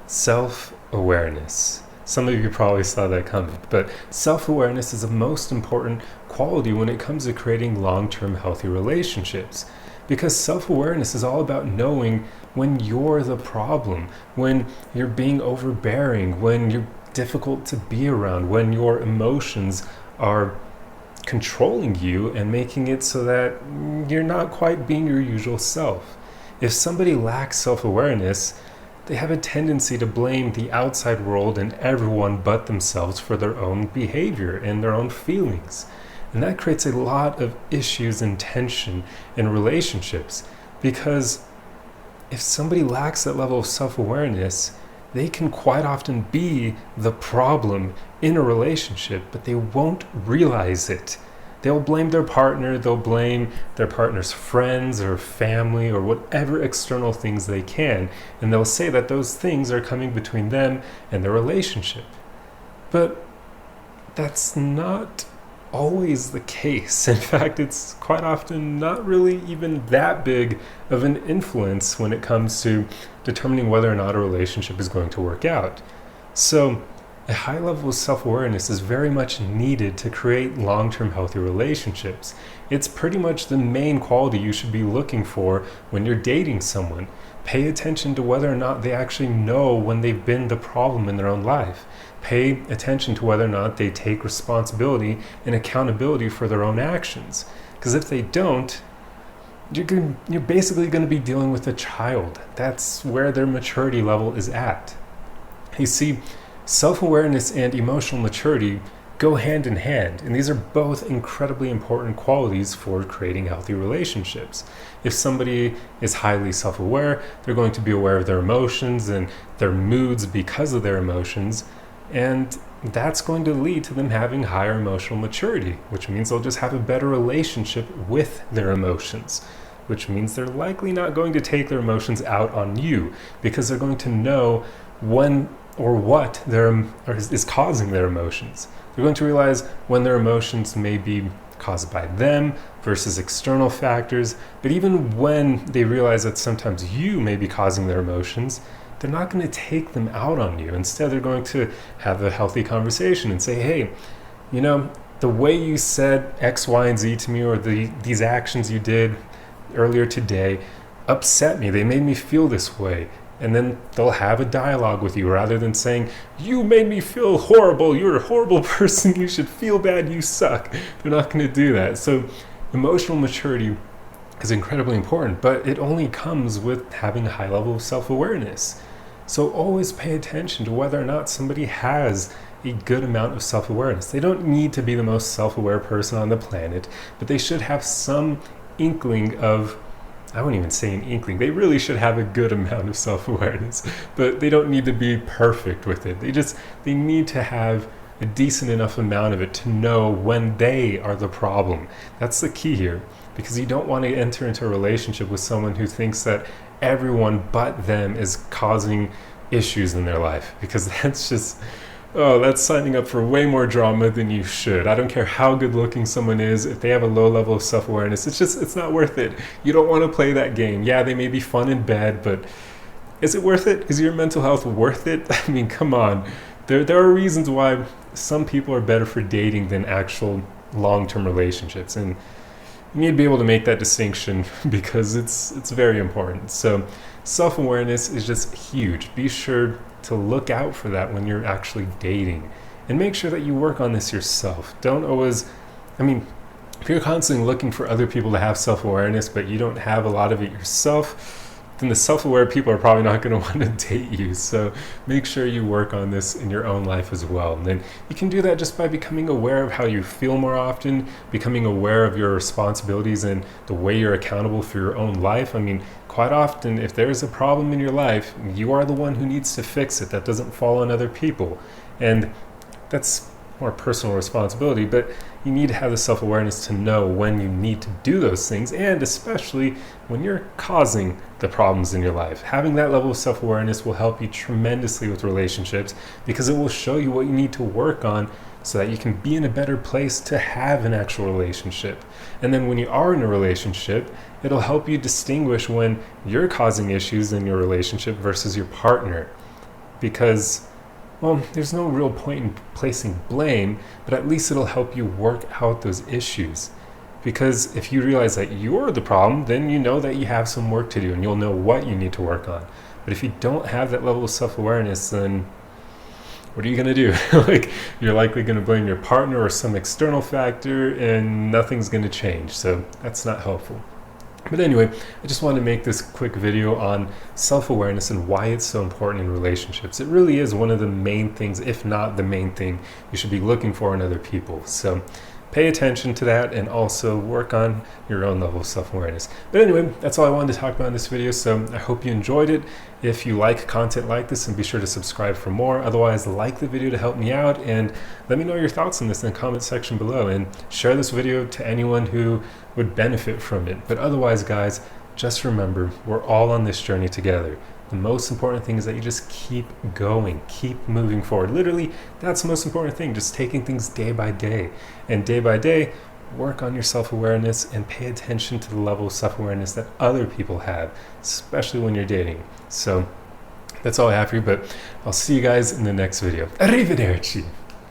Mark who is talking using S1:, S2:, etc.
S1: Self-awareness. Some of you probably saw that coming, but self-awareness is the most important quality when it comes to creating long-term healthy relationships. Because self-awareness is all about knowing when you're the problem, when you're being overbearing, when you're difficult to be around, when your emotions are controlling you and making it so that you're not quite being your usual self. If somebody lacks self-awareness, they have a tendency to blame the outside world and everyone but themselves for their own behavior and their own feelings. And that creates a lot of issues and tension in relationships, because if somebody lacks that level of self-awareness, they can quite often be the problem in a relationship, but they won't realize it. They'll blame their partner, they'll blame their partner's friends or family or whatever external things they can, and they'll say that those things are coming between them and their relationship. But that's not always the case. In fact, it's quite often not really even that big of an influence when it comes to determining whether or not a relationship is going to work out. So a high level of self-awareness is very much needed to create long-term healthy relationships. It's pretty much the main quality you should be looking for when you're dating someone. Pay attention to whether or not they actually know when they've been the problem in their own life. Pay attention to whether or not they take responsibility and accountability for their own actions. Because if they don't, you're basically going to be dealing with a child. That's where their maturity level is at. You see, self-awareness and emotional maturity go hand in hand, and these are both incredibly important qualities for creating healthy relationships. If somebody is highly self-aware, they're going to be aware of their emotions and their moods because of their emotions, and that's going to lead to them having higher emotional maturity, which means they'll just have a better relationship with their emotions, which means they're likely not going to take their emotions out on you, because they're going to know when or what is causing their emotions. They're going to realize when their emotions may be caused by them versus external factors, but even when they realize that sometimes you may be causing their emotions, they're not going to take them out on you. Instead, they're going to have a healthy conversation and say, hey, the way you said X, Y, and Z to me, or these actions you did earlier today upset me. They made me feel this way. And then they'll have a dialogue with you rather than saying, you made me feel horrible, you're a horrible person, you should feel bad, you suck. They're not going to do that. So emotional maturity is incredibly important, but it only comes with having a high level of self-awareness. So always pay attention to whether or not somebody has a good amount of self-awareness. They don't need to be the most self-aware person on the planet, but they should have some inkling of, I wouldn't even say an inkling. They really should have a good amount of self-awareness, but they don't need to be perfect with it. They need to have a decent enough amount of it to know when they are the problem. That's the key here, because you don't want to enter into a relationship with someone who thinks that everyone but them is causing issues in their life, because that's signing up for way more drama than you should. I don't care how good looking someone is, if they have a low level of self-awareness, it's not worth it. You don't want to play that game. Yeah, they may be fun in bed, but is it worth it? Is your mental health worth it? I mean, come on. There are reasons why some people are better for dating than actual long-term relationships, and you need to be able to make that distinction because it's very important. So self-awareness is just huge. Be sure to look out for that when you're actually dating, and make sure that you work on this yourself. Don't always, if you're constantly looking for other people to have self-awareness but you don't have a lot of it yourself, then the self-aware people are probably not going to want to date you. So make sure you work on this in your own life as well. And then you can do that just by becoming aware of how you feel more often, becoming aware of your responsibilities and the way you're accountable for your own life. Quite often, if there's a problem in your life, you are the one who needs to fix it. That doesn't fall on other people. And that's more personal responsibility, but you need to have the self-awareness to know when you need to do those things, and especially when you're causing the problems in your life. Having that level of self-awareness will help you tremendously with relationships, because it will show you what you need to work on so that you can be in a better place to have an actual relationship. And then when you are in a relationship, it'll help you distinguish when you're causing issues in your relationship versus your partner. because, well, there's no real point in placing blame, but at least it'll help you work out those issues. Because if you realize that you're the problem, then you know that you have some work to do and you'll know what you need to work on. But if you don't have that level of self-awareness, then what are you going to do? Like, you're likely going to blame your partner or some external factor and nothing's going to change. So that's not helpful. But anyway, I just wanted to make this quick video on self-awareness and why it's so important in relationships. It really is one of the main things, if not the main thing, you should be looking for in other people. So pay attention to that and also work on your own level of self-awareness. But anyway, that's all I wanted to talk about in this video, so I hope you enjoyed it. If you like content like this, then be sure to subscribe for more. Otherwise, like the video to help me out, and let me know your thoughts on this in the comment section below, and share this video to anyone who would benefit from it. But otherwise, guys, just remember, we're all on this journey together. The most important thing is that you just keep going, keep moving forward. Literally, that's the most important thing, just taking things day by day. And day by day, work on your self-awareness and pay attention to the level of self-awareness that other people have, especially when you're dating. So that's all I have for you, but I'll see you guys in the next video. Arrivederci!